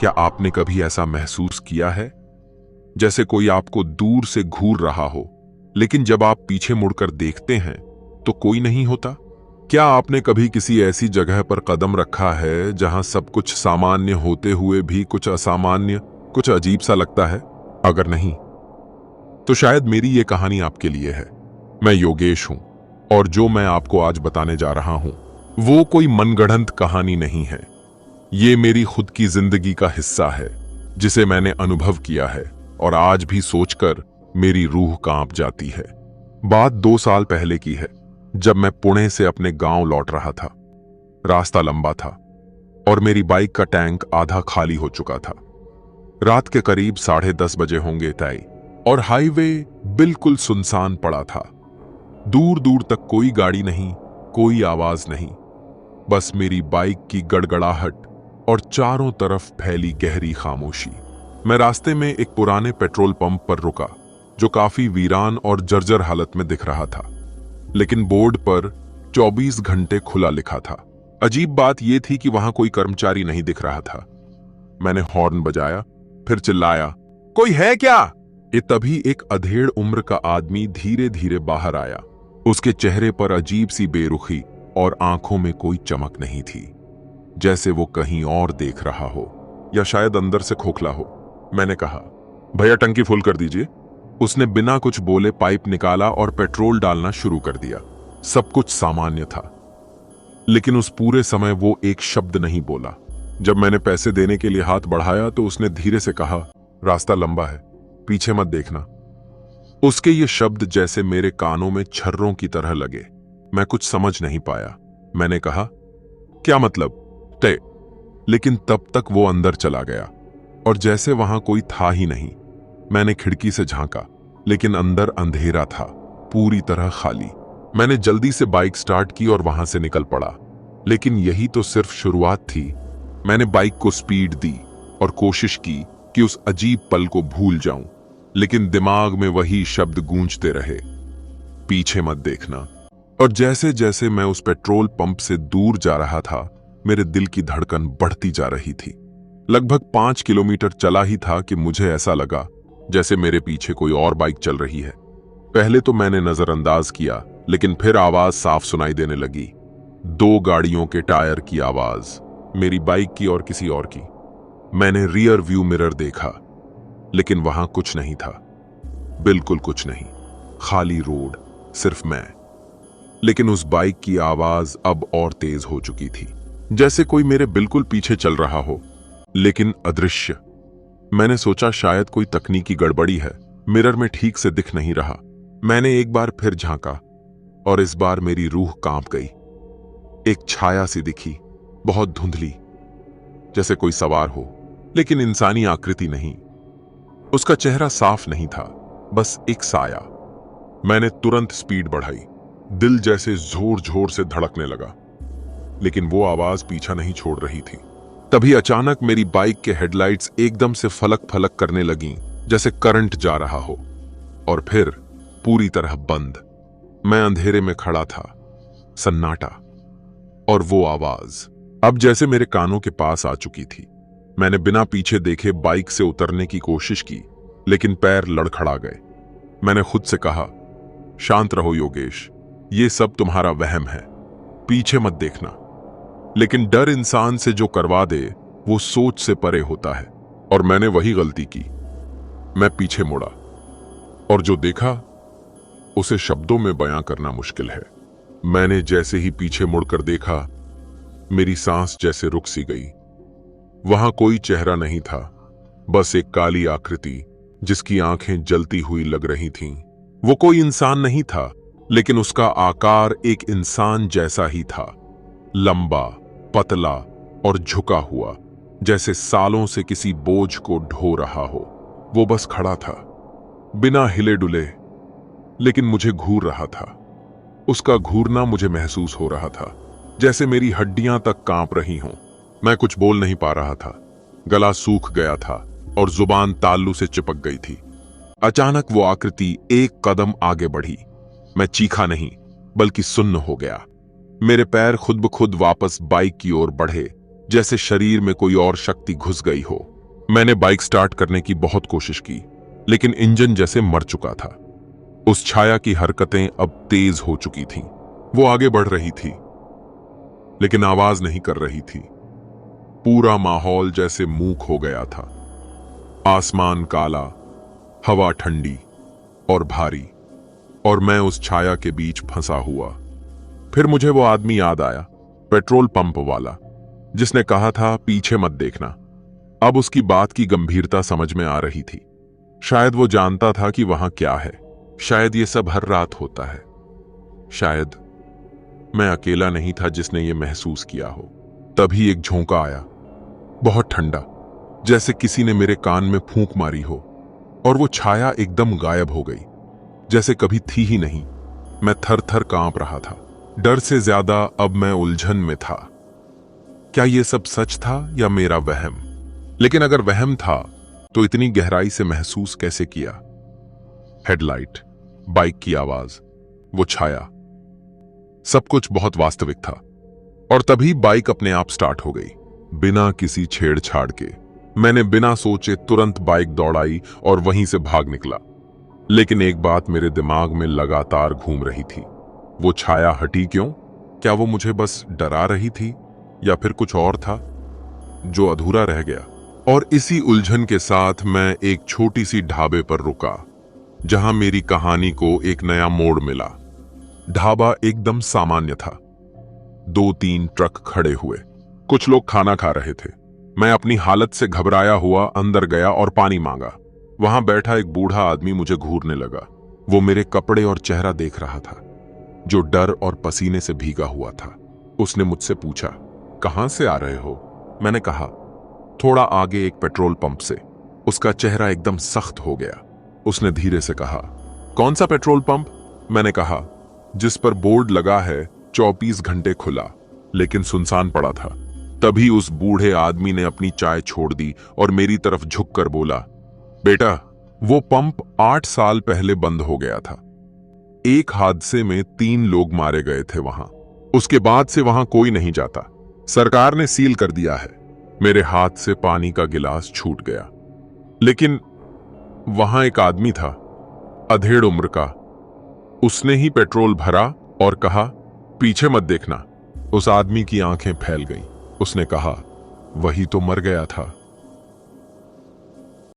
क्या आपने कभी ऐसा महसूस किया है जैसे कोई आपको दूर से घूर रहा हो, लेकिन जब आप पीछे मुड़कर देखते हैं तो कोई नहीं होता? क्या आपने कभी किसी ऐसी जगह पर कदम रखा है जहां सब कुछ सामान्य होते हुए भी कुछ असामान्य, कुछ अजीब सा लगता है? अगर नहीं, तो शायद मेरी ये कहानी आपके लिए है। मैं योगेश हूं और जो मैं आपको आज बताने जा रहा हूं वो कोई मनगढ़ंत कहानी नहीं है। ये मेरी खुद की जिंदगी का हिस्सा है जिसे मैंने अनुभव किया है और आज भी सोचकर मेरी रूह कांप जाती है। बात 2 साल पहले की है, जब मैं पुणे से अपने गांव लौट रहा था। रास्ता लंबा था और मेरी बाइक का टैंक आधा खाली हो चुका था। रात के करीब 10:30 बजे होंगे तय और हाईवे बिल्कुल सुनसान पड़ा था। दूर दूर तक कोई गाड़ी नहीं, कोई आवाज नहीं, बस मेरी बाइक की गड़गड़ाहट और चारों तरफ फैली गहरी खामोशी। मैं रास्ते में एक पुराने पेट्रोल पंप पर रुका जो काफी वीरान और जर्जर हालत में दिख रहा था, लेकिन बोर्ड पर 24 घंटे खुला लिखा था। अजीब बात यह थी कि वहां कोई कर्मचारी नहीं दिख रहा था। मैंने हॉर्न बजाया, फिर चिल्लाया, कोई है क्या? ये तभी एक अधेड़ उम्र का आदमी धीरे धीरे बाहर आया। उसके चेहरे पर अजीब सी बेरुखी और आंखों में कोई चमक नहीं थी, जैसे वो कहीं और देख रहा हो या शायद अंदर से खोखला हो। मैंने कहा, भैया टंकी फुल कर दीजिए। उसने बिना कुछ बोले पाइप निकाला और पेट्रोल डालना शुरू कर दिया। सब कुछ सामान्य था, लेकिन उस पूरे समय वो एक शब्द नहीं बोला। जब मैंने पैसे देने के लिए हाथ बढ़ाया तो उसने धीरे से कहा, रास्ता लंबा है, पीछे मत देखना। उसके ये शब्द जैसे मेरे कानों में छर्रों की तरह लगे। मैं कुछ समझ नहीं पाया। मैंने कहा, क्या मतलब? तय। लेकिन तब तक वो अंदर चला गया और जैसे वहां कोई था ही नहीं। मैंने खिड़की से झांका, लेकिन अंदर अंधेरा था, पूरी तरह खाली। मैंने जल्दी से बाइक स्टार्ट की और वहां से निकल पड़ा, लेकिन यही तो सिर्फ शुरुआत थी। मैंने बाइक को स्पीड दी और कोशिश की कि उस अजीब पल को भूल जाऊं, लेकिन दिमाग में वही शब्द गूंजते रहे, पीछे मत देखना। और जैसे जैसे मैं उस पेट्रोल पंप से दूर जा रहा था, मेरे दिल की धड़कन बढ़ती जा रही थी। लगभग 5 किलोमीटर चला ही था कि मुझे ऐसा लगा जैसे मेरे पीछे कोई और बाइक चल रही है। पहले तो मैंने नजरअंदाज किया, लेकिन फिर आवाज साफ सुनाई देने लगी। 2 गाड़ियों के टायर की आवाज, मेरी बाइक की और किसी और की। मैंने रियर व्यू मिरर देखा, लेकिन वहां कुछ नहीं था, बिल्कुल कुछ नहीं। खाली रोड, सिर्फ मैं। लेकिन उस बाइक की आवाज अब और तेज हो चुकी थी, जैसे कोई मेरे बिल्कुल पीछे चल रहा हो, लेकिन अदृश्य। मैंने सोचा शायद कोई तकनीकी गड़बड़ी है, मिरर में ठीक से दिख नहीं रहा। मैंने एक बार फिर झांका और इस बार मेरी रूह कांप गई। एक छाया सी दिखी, बहुत धुंधली, जैसे कोई सवार हो, लेकिन इंसानी आकृति नहीं। उसका चेहरा साफ नहीं था, बस एक साया। मैंने तुरंत स्पीड बढ़ाई, दिल जैसे जोर जोर से धड़कने लगा, लेकिन वो आवाज पीछा नहीं छोड़ रही थी। तभी अचानक मेरी बाइक के हेडलाइट्स एकदम से फलक फलक करने लगीं, जैसे करंट जा रहा हो, और फिर पूरी तरह बंद। मैं अंधेरे में खड़ा था, सन्नाटा, और वो आवाज अब जैसे मेरे कानों के पास आ चुकी थी। मैंने बिना पीछे देखे बाइक से उतरने की कोशिश की, लेकिन पैर लड़खड़ा गए। मैंने खुद से कहा, शांत रहो योगेश, ये सब तुम्हारा वहम है, पीछे मत देखना। लेकिन डर इंसान से जो करवा दे वो सोच से परे होता है, और मैंने वही गलती की। मैं पीछे मुड़ा और जो देखा उसे शब्दों में बयां करना मुश्किल है। मैंने जैसे ही पीछे मुड़कर देखा, मेरी सांस जैसे रुक सी गई। वहां कोई चेहरा नहीं था, बस एक काली आकृति जिसकी आंखें जलती हुई लग रही थीं। वो कोई इंसान नहीं था, लेकिन उसका आकार एक इंसान जैसा ही था, लंबा, पतला और झुका हुआ, जैसे सालों से किसी बोझ को ढो रहा हो। वो बस खड़ा था, बिना हिले डुले, लेकिन मुझे घूर रहा था। उसका घूरना मुझे महसूस हो रहा था, जैसे मेरी हड्डियां तक कांप रही हों। मैं कुछ बोल नहीं पा रहा था, गला सूख गया था और जुबान ताल्लू से चिपक गई थी। अचानक वो आकृति एक कदम आगे बढ़ी। मैं चीखा नहीं, बल्कि सुन्न हो गया। मेरे पैर खुद ब खुद वापस बाइक की ओर बढ़े, जैसे शरीर में कोई और शक्ति घुस गई हो। मैंने बाइक स्टार्ट करने की बहुत कोशिश की, लेकिन इंजन जैसे मर चुका था। उस छाया की हरकतें अब तेज हो चुकी थीं। वो आगे बढ़ रही थी, लेकिन आवाज नहीं कर रही थी। पूरा माहौल जैसे मूक हो गया था। आसमान काला, हवा ठंडी और भारी, और मैं उस छाया के बीच फंसा हुआ। फिर मुझे वो आदमी याद आया, पेट्रोल पंप वाला, जिसने कहा था पीछे मत देखना। अब उसकी बात की गंभीरता समझ में आ रही थी। शायद वो जानता था कि वहां क्या है। शायद ये सब हर रात होता है। शायद मैं अकेला नहीं था जिसने ये महसूस किया हो। तभी एक झोंका आया, बहुत ठंडा, जैसे किसी ने मेरे कान में फूंक मारी हो, और वो छाया एकदम गायब हो गई, जैसे कभी थी ही नहीं। मैं थर थर कांप रहा था। डर से ज्यादा अब मैं उलझन में था। क्या ये सब सच था या मेरा वहम? लेकिन अगर वहम था तो इतनी गहराई से महसूस कैसे किया? हेडलाइट, बाइक की आवाज, वो छाया, सब कुछ बहुत वास्तविक था। और तभी बाइक अपने आप स्टार्ट हो गई, बिना किसी छेड़छाड़ के। मैंने बिना सोचे तुरंत बाइक दौड़ाई और वहीं से भाग निकला। लेकिन एक बात मेरे दिमाग में लगातार घूम रही थी, वो छाया हटी क्यों? क्या वो मुझे बस डरा रही थी, या फिर कुछ और था जो अधूरा रह गया? और इसी उलझन के साथ मैं एक छोटी सी ढाबे पर रुका, जहां मेरी कहानी को एक नया मोड़ मिला। ढाबा एकदम सामान्य था। 2-3 ट्रक खड़े हुए, कुछ लोग खाना खा रहे थे। मैं अपनी हालत से घबराया हुआ अंदर गया और पानी मांगा। वहां बैठा एक बूढ़ा आदमी मुझे घूरने लगा। वो मेरे कपड़े और चेहरा देख रहा था, जो डर और पसीने से भीगा हुआ था। उसने मुझसे पूछा, कहां से आ रहे हो? मैंने कहा, थोड़ा आगे एक पेट्रोल पंप से। उसका चेहरा एकदम सख्त हो गया। उसने धीरे से कहा, कौन सा पेट्रोल पंप? मैंने कहा, जिस पर बोर्ड लगा है 24 घंटे खुला, लेकिन सुनसान पड़ा था। तभी उस बूढ़े आदमी ने अपनी चाय छोड़ दी और मेरी तरफ झुककर बोला, बेटा, वो पंप 8 साल पहले बंद हो गया था। एक हादसे में 3 लोग मारे गए थे वहां। उसके बाद से वहां कोई नहीं जाता। सरकार ने सील कर दिया है। मेरे हाथ से पानी का गिलास छूट गया। लेकिन वहां एक आदमी था, अधेड़ उम्र का। उसने ही पेट्रोल भरा और कहा, पीछे मत देखना। उस आदमी की आंखें फैल गईं। उसने कहा, वही तो मर गया था।